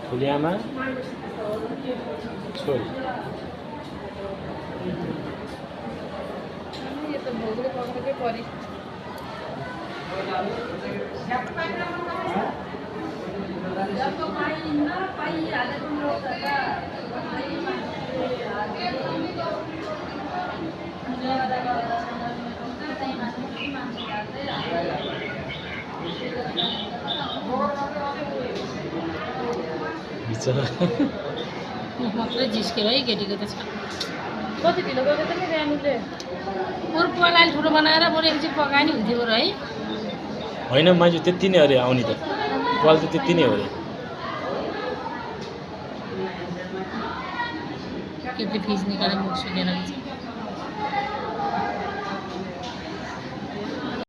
ठुली आमा छोरी ये तो भोगले पकड़ के परी जब तो पाई ना पाई आधे तुम लोग का बिचरा मात्रै जिस्क्यो है केटीको त छ कति ढिलो गरेको त नि रानुले बरु पलाइल ठुलो बनाएर बरु एकछिन पकाए नि हुन्थ्यो बरु है होइन मान्छे त्यति नै अरे आउने त पाल त त्यति नै हो अरे केटी फिस निकाले मुख सुकेर